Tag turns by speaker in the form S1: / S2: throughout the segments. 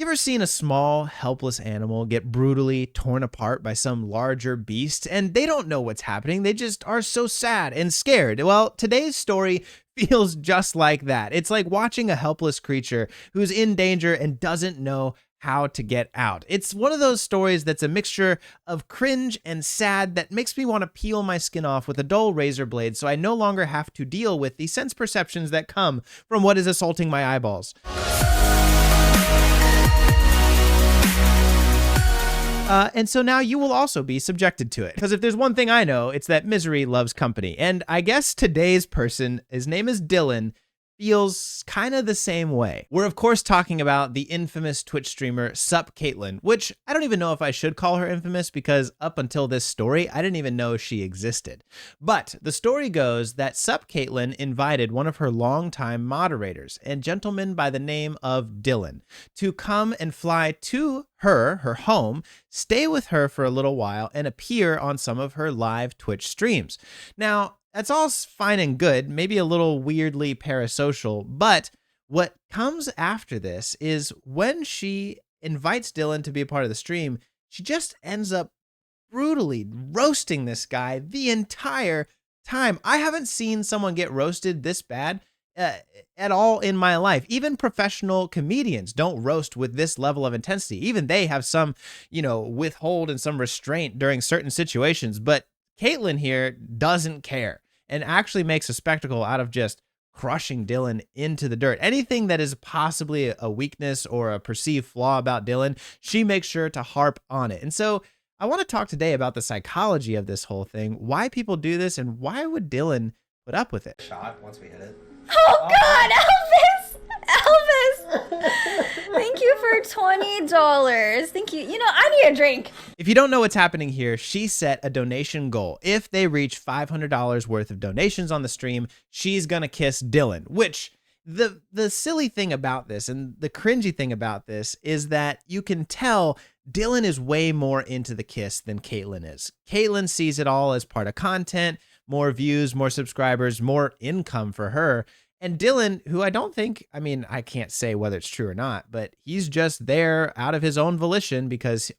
S1: You ever seen a small, helpless animal get brutally torn apart by some larger beast and they don't know what's happening? They just are so sad and scared. Well, today's story feels just like that. It's like watching a helpless creature who's in danger and doesn't know how to get out. It's one of those stories that's a mixture of cringe and sad that makes me want to peel my skin off with a dull razor blade so I no longer have to deal with the sense perceptions that come from what is assaulting my eyeballs. And so now you will also be subjected to it. Because if there's one thing I know, it's that misery loves company. And I guess today's person, his name is Dylan, feels kind of the same way. We're of course talking about the infamous Twitch streamer CCHt, which I don't even know if I should call her infamous because up until this story, I didn't even know she existed. But the story goes that CCHt invited one of her longtime moderators, a gentleman by the name of Dylan, to come and fly to her home, stay with her for a little while, and appear on some of her live Twitch streams. Now, that's all fine and good, maybe a little weirdly parasocial, but what comes after this is when she invites Dylan to be a part of the stream, she just ends up brutally roasting this guy the entire time. I haven't seen someone get roasted this bad at all in my life. Even professional comedians don't roast with this level of intensity. Even they have some, withhold and some restraint during certain situations, but Caitlin here doesn't care and actually makes a spectacle out of just crushing Dylan into the dirt. Anything that is possibly a weakness or a perceived flaw about Dylan, she makes sure to harp on it. And so I want to talk today about the psychology of this whole thing, why people do this, and why would Dylan put up with it.
S2: Shot once we hit it.
S3: Oh God, Elvis! Elvis! Thank you for $20. Thank you. I need a drink.
S1: If you don't know what's happening here, she set a donation goal. If they reach $500 worth of donations on the stream, she's gonna kiss Dylan, which the silly thing about this and the cringy thing about this is that you can tell Dylan is way more into the kiss than Caitlin is. Caitlin sees it all as part of content, more views, more subscribers, more income for her. And Dylan, who I can't say whether it's true or not, but he's just there out of his own volition because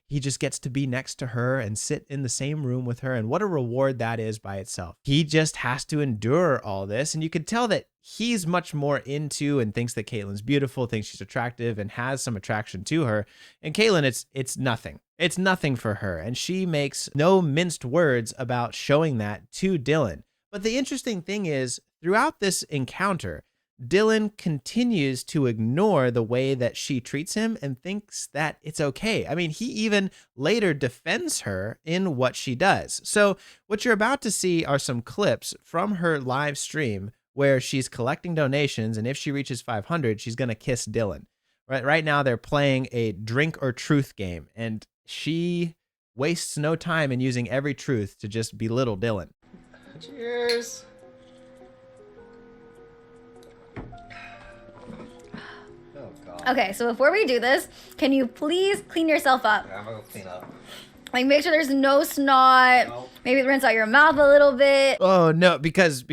S1: he just gets to be next to her and sit in the same room with her. And what a reward that is by itself. He just has to endure all this. And you can tell that he's much more into and thinks that Caitlin's beautiful, thinks she's attractive and has some attraction to her. And Caitlin, it's nothing. It's nothing for her. And she makes no minced words about showing that to Dylan. But the interesting thing is, throughout this encounter, Dylan continues to ignore the way that she treats him and thinks that it's okay. I mean, he even later defends her in what she does. So what you're about to see are some clips from her live stream where she's collecting donations, and if she reaches 500, she's going to kiss Dylan. Right now, they're playing a drink or truth game, and she wastes no time in using every truth to just belittle Dylan.
S2: Cheers. Oh God.
S3: Okay, so before we do this, can you please clean yourself up?
S2: Yeah, I'm gonna go clean up.
S3: Like, make sure there's no snot.
S2: Nope.
S3: Maybe rinse out your mouth a little bit.
S1: Oh no, because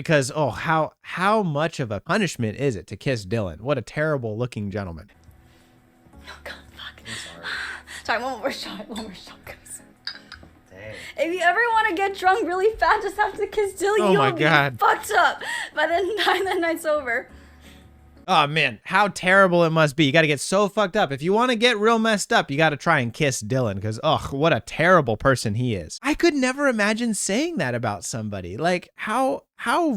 S1: how much of a punishment is it to kiss Dylan? What a terrible looking gentleman.
S3: Oh God, fuck.
S2: I'm sorry.
S3: Sorry, one more shot, guys.
S2: Dang.
S3: If you ever want to get drunk really fast, just have to kiss Dylan.
S1: Oh my
S3: You'll
S1: God.
S3: be fucked up by the time the night's over.
S1: Oh man, how terrible it must be. You got to get so fucked up. If you want to get real messed up, you got to try and kiss Dylan because, what a terrible person he is. I could never imagine saying that about somebody. Like, how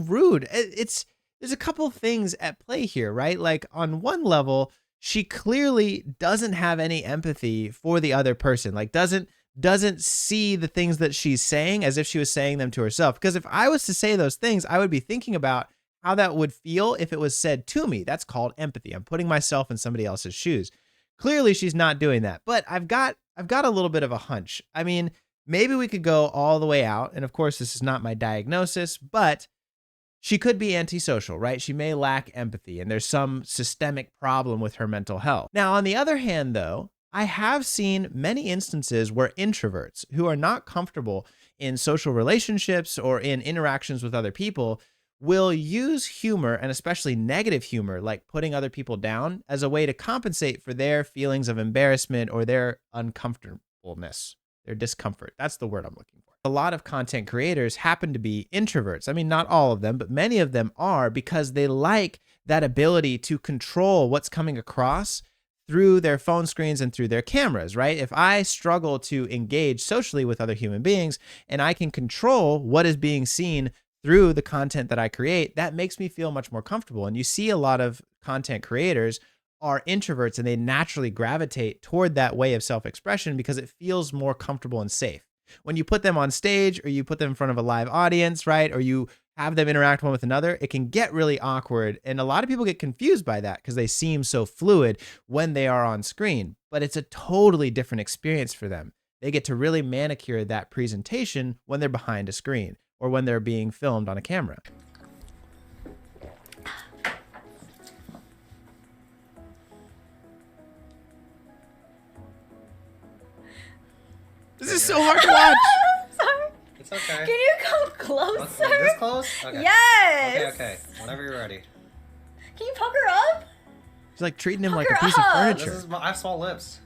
S1: rude. There's a couple things at play here, right? Like, on one level, she clearly doesn't have any empathy for the other person. Like, doesn't see the things that she's saying as if she was saying them to herself. Because if I was to say those things, I would be thinking about how that would feel if it was said to me. That's called empathy. I'm putting myself in somebody else's shoes. Clearly, she's not doing that. But I've got a little bit of a hunch. I mean, maybe we could go all the way out. And of course, this is not my diagnosis, but she could be antisocial, right? She may lack empathy and there's some systemic problem with her mental health. Now, on the other hand, though, I have seen many instances where introverts who are not comfortable in social relationships or in interactions with other people will use humor, and especially negative humor, like putting other people down, as a way to compensate for their feelings of embarrassment or their uncomfortableness, their discomfort. That's the word I'm looking for. A lot of content creators happen to be introverts. I mean, not all of them, but many of them are, because they like that ability to control what's coming across through their phone screens and through their cameras, right? If I struggle to engage socially with other human beings and I can control what is being seen through the content that I create, that makes me feel much more comfortable. And you see a lot of content creators are introverts and they naturally gravitate toward that way of self-expression because it feels more comfortable and safe. When you put them on stage or you put them in front of a live audience, right? Or you have them interact one with another, it can get really awkward. And a lot of people get confused by that because they seem so fluid when they are on screen, but it's a totally different experience for them. They get to really manicure that presentation when they're behind a screen or when they're being filmed on a camera. This is so hard to watch.
S3: Sorry.
S2: It's okay.
S3: Can you come closer?
S2: Okay, this close? Okay.
S3: Yes.
S2: Okay. Whenever you're ready.
S3: Can you pucker up?
S1: She's like treating him like
S3: Pucker
S1: a piece of
S3: up.
S1: furniture.
S2: I have small lips.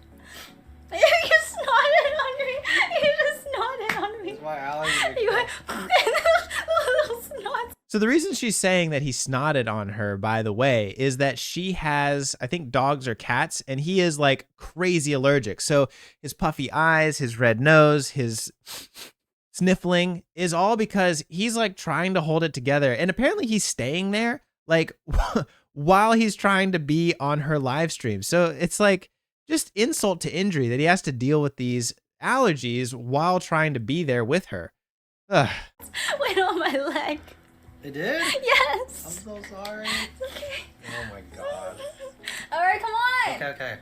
S3: You just nodded on me. You just nodded on me.
S2: This is my allergy.
S3: You went little snots.
S1: So the reason she's saying that he snotted on her, by the way, is that she has, I think, dogs or cats, and he is like crazy allergic. So his puffy eyes, his red nose, his sniffling is all because he's like trying to hold it together. And apparently he's staying there like while he's trying to be on her live stream. So it's like just insult to injury that he has to deal with these allergies while trying to be there with her. Ugh.
S3: Went on my leg.
S2: It did? I'm
S3: Yes.
S2: so sorry.
S3: It's okay.
S2: Oh my god.
S3: All right, come on.
S2: Okay.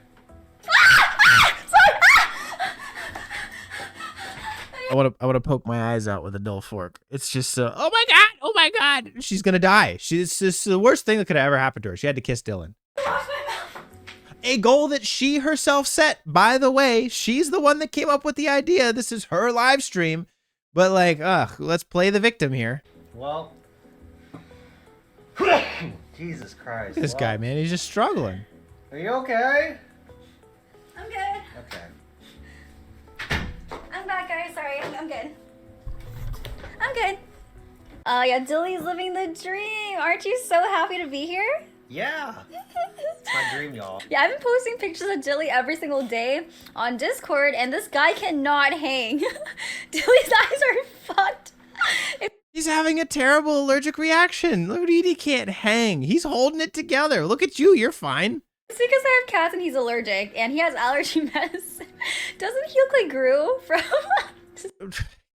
S1: I want to poke my eyes out with a dull fork. It's just oh my god, she's gonna die. It's just the worst thing that could have ever happened to her. She had to kiss Dylan. A goal that she herself set. By the way, she's the one that came up with the idea. This is her live stream, but like, let's play the victim here.
S2: Well. Jesus Christ.
S1: Look at this guy, man. He's just struggling.
S2: Are you okay?
S3: I'm good.
S2: Okay.
S3: I'm back, guys. Sorry, I'm good. I'm good. Yeah, Dilly's living the dream. Aren't you so happy to be here?
S2: Yeah. It's my dream, y'all.
S3: Yeah, I've been posting pictures of Dilly every single day on Discord, and this guy cannot hang. Dilly's eyes are fucked.
S1: He's having a terrible allergic reaction. Look at him. He can't hang. He's holding it together. Look at you. You're fine.
S3: It's because I have cats and he's allergic, and he has allergy meds. Doesn't he look like Gru from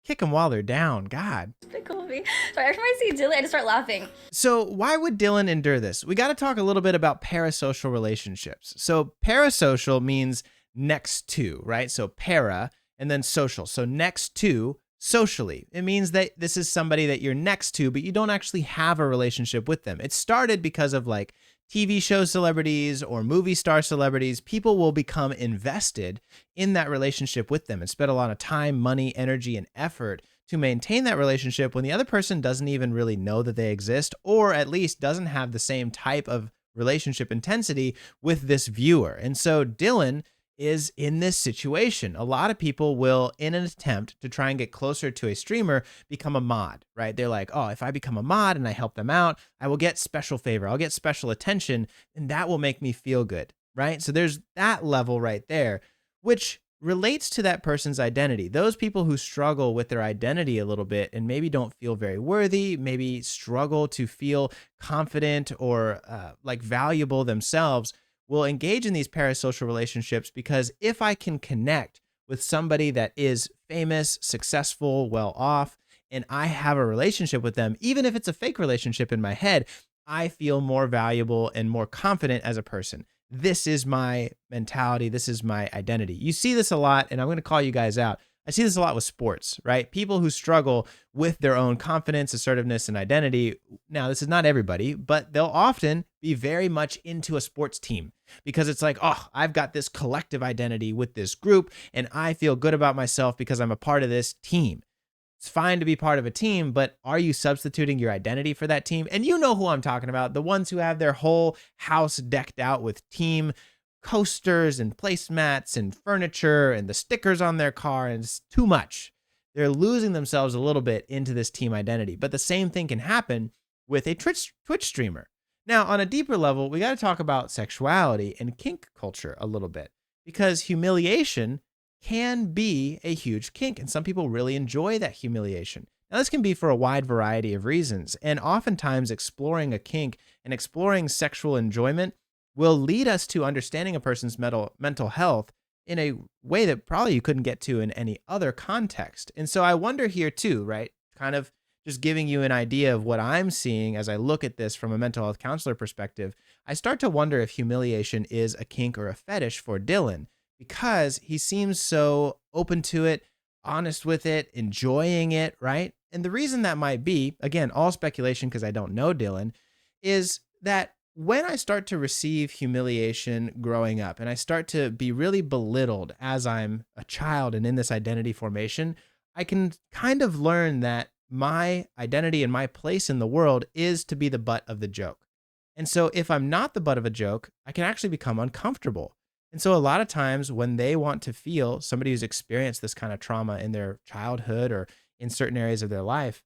S1: Kick them while they're down. God.
S3: Despicable Me? Sorry, every time I see Dilly, I just start laughing.
S1: So why would Dylan endure this? We got to talk a little bit about parasocial relationships. So parasocial means next to, right? So para and then social. So next to socially. It means that this is somebody that you're next to, but you don't actually have a relationship with them. It started because of like TV show celebrities or movie star celebrities. People will become invested in that relationship with them and spend a lot of time, money, energy, and effort to maintain that relationship when the other person doesn't even really know that they exist, or at least doesn't have the same type of relationship intensity with this viewer. And so Dylan is in this situation. A lot of people will, in an attempt to try and get closer to a streamer, become a mod, right? They're like, oh, if I become a mod and I help them out, I will get special favor. I'll get special attention, and that will make me feel good, right? So there's that level right there, which relates to that person's identity. Those people who struggle with their identity a little bit and maybe don't feel very worthy, maybe struggle to feel confident or like valuable themselves, will engage in these parasocial relationships because if I can connect with somebody that is famous, successful, well off, and I have a relationship with them, even if it's a fake relationship in my head, I feel more valuable and more confident as a person. This is my mentality. This is my identity. You see this a lot, and I'm going to call you guys out. I see this a lot with sports, right? People who struggle with their own confidence, assertiveness, and identity. Now, this is not everybody, but they'll often be very much into a sports team because it's like, oh, I've got this collective identity with this group, and I feel good about myself because I'm a part of this team. It's fine to be part of a team, but are you substituting your identity for that team? And you know who I'm talking about, the ones who have their whole house decked out with team coasters and placemats and furniture and the stickers on their car, and it's too much. They're losing themselves a little bit into this team identity. But the same thing can happen with a Twitch streamer. Now, on a deeper level, we got to talk about sexuality and kink culture a little bit, because humiliation can be a huge kink, and some people really enjoy that humiliation. Now, this can be for a wide variety of reasons, and oftentimes exploring a kink and exploring sexual enjoyment will lead us to understanding a person's mental health in a way that probably you couldn't get to in any other context. And so I wonder here too, right? Kind of just giving you an idea of what I'm seeing as I look at this from a mental health counselor perspective, I start to wonder if humiliation is a kink or a fetish for Dylan, because he seems so open to it, honest with it, enjoying it, right? And the reason that might be, again, all speculation because I don't know Dylan, is that when I start to receive humiliation growing up and I start to be really belittled as I'm a child and in this identity formation, I can kind of learn that my identity and my place in the world is to be the butt of the joke. And so if I'm not the butt of a joke, I can actually become uncomfortable. And so a lot of times when they want to feel, somebody who's experienced this kind of trauma in their childhood or in certain areas of their life,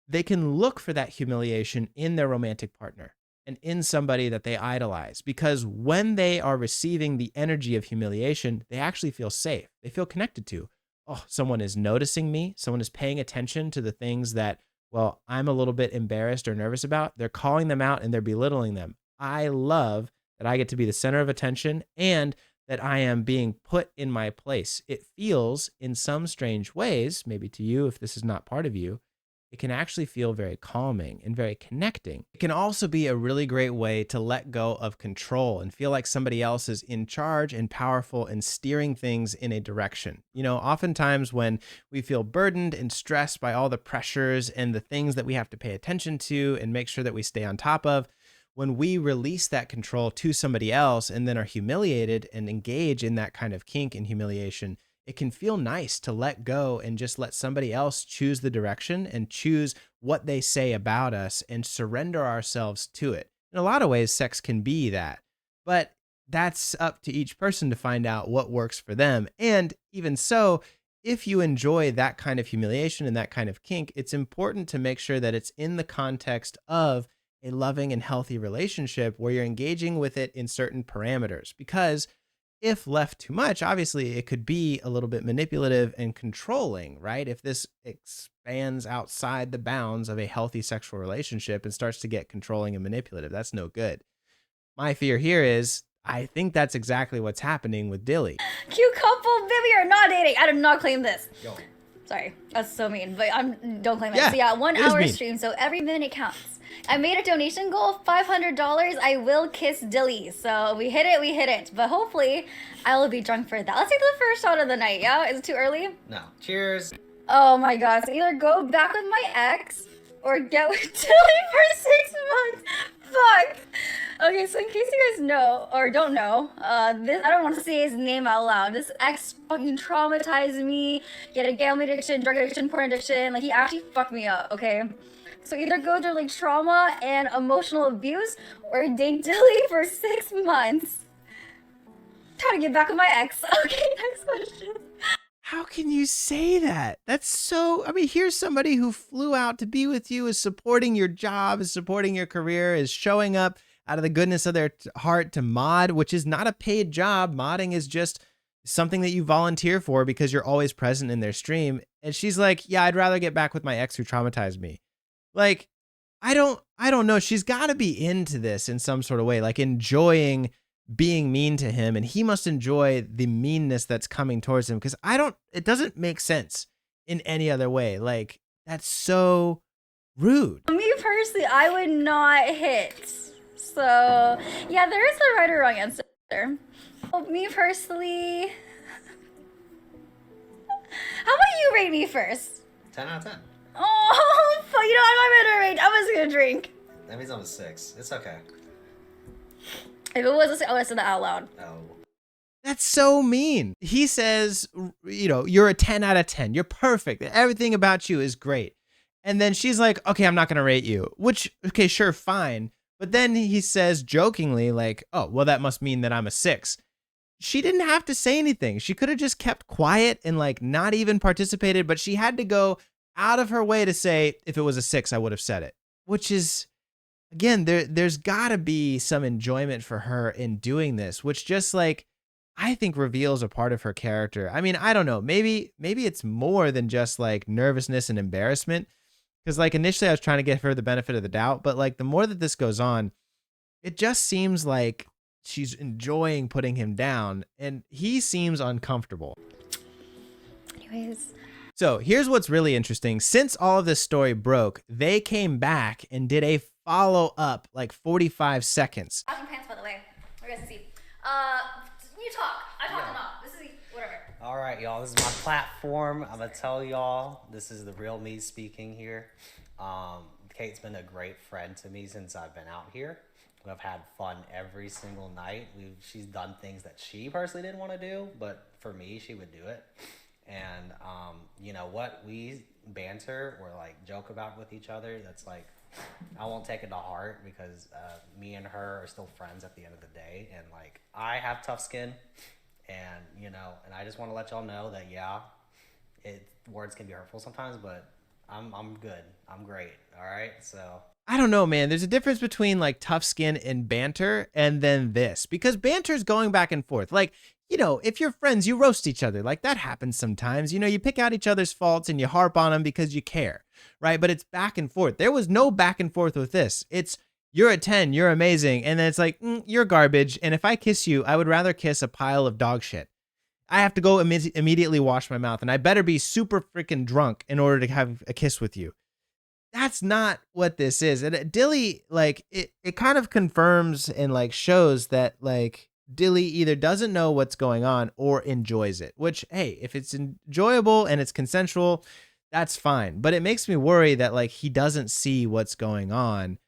S1: they can look for that humiliation in their romantic partner and in somebody that they idolize. Because when they are receiving the energy of humiliation, they actually feel safe. They feel connected to, oh, someone is noticing me. Someone is paying attention to the things that, well, I'm a little bit embarrassed or nervous about. They're calling them out and they're belittling them. I love that I get to be the center of attention and that I am being put in my place. It feels in some strange ways, maybe to you, if this is not part of you, it can actually feel very calming and very connecting. It can also be a really great way to let go of control and feel like somebody else is in charge and powerful and steering things in a direction. You know, oftentimes when we feel burdened and stressed by all the pressures and the things that we have to pay attention to and make sure that we stay on top of, when we release that control to somebody else and then are humiliated and engage in that kind of kink and humiliation, it can feel nice to let go and just let somebody else choose the direction and choose what they say about us and surrender ourselves to it. In a lot of ways, sex can be that, but that's up to each person to find out what works for them. And even so, if you enjoy that kind of humiliation and that kind of kink, it's important to make sure that it's in the context of a loving and healthy relationship where you're engaging with it in certain parameters. Because if left too much, obviously it could be a little bit manipulative and controlling, right? If this expands outside the bounds of a healthy sexual relationship and starts to get controlling and manipulative, that's no good. My fear here is, I think that's exactly what's happening with Dilly.
S3: Cute couple, baby, we are not dating. I did not claim this.
S2: Yo.
S3: Sorry, that's so mean, but don't claim it.
S1: Yeah,
S3: So yeah, 1
S1: it is
S3: hour
S1: mean.
S3: stream, so every minute counts. I made a donation goal of $500. I will kiss Dilly. So we hit it. But hopefully, I will be drunk for that. Let's take the first shot of the night, yeah? Is it too early?
S2: No. Cheers.
S3: Oh my god. So either go back with my ex or get with Dilly for 6 months. Fuck. Okay, so in case you guys know, or don't know, this, I don't want to say his name out loud. This ex fucking traumatized me. He had a gambling addiction, drug addiction, porn addiction. Like, he actually fucked me up, okay? So either go through like trauma and emotional abuse or date Dilly for 6 months. Try to get back with my ex. Okay, next question.
S1: How can you say that? That's so, I mean, here's somebody who flew out to be with you, is supporting your job, is supporting your career, is showing up out of the goodness of their heart to mod, which is not a paid job. Modding is just something that you volunteer for because you're always present in their stream. And she's like, yeah, I'd rather get back with my ex who traumatized me. Like, I don't know. She's got to be into this in some sort of way, like enjoying being mean to him. And he must enjoy the meanness that's coming towards him. Cause it doesn't make sense in any other way. Like, that's so rude.
S3: Me personally, I would not hit. So yeah, there is a right or wrong answer. Well, me personally, how about you rate me first?
S2: 10 out of 10.
S3: Oh, fuck, you know, I'm not gonna rate. I'm just gonna drink.
S2: That means I'm a 6. It's okay.
S3: If it was a 6, I would have said that out loud.
S2: Oh.
S1: That's so mean. He says, you know, you're a 10 out of 10. You're perfect. Everything about you is great. And then she's like, okay, I'm not going to rate you, which, okay, sure, fine. But then he says jokingly, like, oh, well, that must mean that I'm a 6. She didn't have to say anything. She could have just kept quiet and like not even participated, but she had to go out of her way to say, if it was a 6, I would have said it, which is, again, there's got to be some enjoyment for her in doing this, which just like, I think reveals a part of her character. I mean, I don't know. Maybe it's more than just like nervousness and embarrassment. Because like initially I was trying to give her the benefit of the doubt, but like the more that this goes on, it just seems like she's enjoying putting him down and he seems uncomfortable.
S3: Anyways.
S1: So here's what's really interesting. Since all of this story broke, they came back and did a follow-up like 45 seconds.
S3: Awesome pants, by the way. We're gonna see. You talk. I talk enough. This is whatever.
S2: All right, y'all. This is my platform. I'm gonna tell y'all. This is the real me speaking here. Kate's been a great friend to me since I've been out here. We've had fun every single night. She's done things that she personally didn't want to do, but for me, she would do it. And you know what? We banter or like joke about with each other. That's like, I won't take it to heart because me and her are still friends at the end of the day. And like, I have tough skin, and you know, and I just want to let y'all know that words can be hurtful sometimes, but I'm good. I'm great. All right. So
S1: I don't know, man. There's a difference between like tough skin and banter and then this, because banter is going back and forth. Like, you know, if you're friends, you roast each other. Like that happens sometimes. You know, you pick out each other's faults and you harp on them because you care, right? But it's back and forth. There was no back and forth with this. It's you're a 10, you're amazing. And then it's like, you're garbage. And if I kiss you, I would rather kiss a pile of dog shit. I have to go immediately wash my mouth and I better be super freaking drunk in order to have a kiss with you. That's not what this is. And Dilly, like, it kind of confirms and like shows that like Dilly either doesn't know what's going on or enjoys it, which, hey, if it's enjoyable and it's consensual, that's fine. But it makes me worry that like he doesn't see what's going on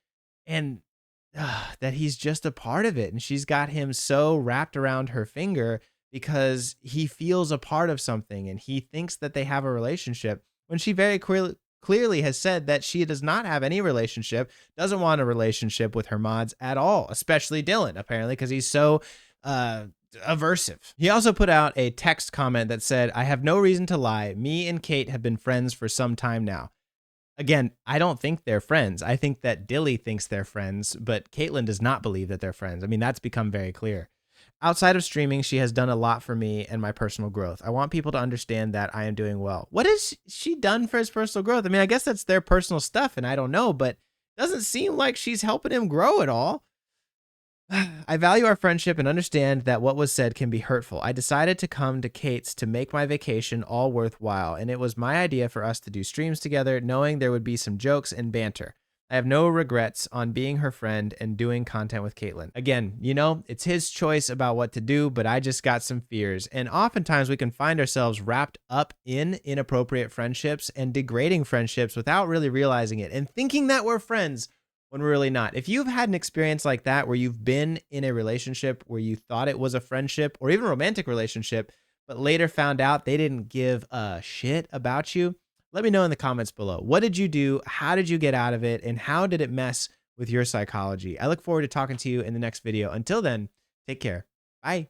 S1: and that he's just a part of it. And she's got him so wrapped around her finger because he feels a part of something and he thinks that they have a relationship when she very clearly has said that she does not have any relationship, doesn't want a relationship with her mods at all, especially Dylan, apparently, because he's so aversive. He also put out a text comment that said, I have no reason to lie. Me and Kate have been friends for some time now. Again, I don't think they're friends. I think that Dilly thinks they're friends, but Caitlin does not believe that they're friends. I mean, that's become very clear. Outside of streaming, she has done a lot for me and my personal growth. I want people to understand that I am doing well. What has she done for his personal growth? I mean, I guess that's their personal stuff, and I don't know, but it doesn't seem like she's helping him grow at all. I value our friendship and understand that what was said can be hurtful. I decided to come to Kate's to make my vacation all worthwhile, and it was my idea for us to do streams together, knowing there would be some jokes and banter. I have no regrets on being her friend and doing content with Caitlin. Again, you know, it's his choice about what to do, but I just got some fears. And oftentimes we can find ourselves wrapped up in inappropriate friendships and degrading friendships without really realizing it and thinking that we're friends when we're really not. If you've had an experience like that where you've been in a relationship where you thought it was a friendship or even a romantic relationship, but later found out they didn't give a shit about you, let me know in the comments below. What did you do? How did you get out of it? And how did it mess with your psychology? I look forward to talking to you in the next video. Until then, take care. Bye.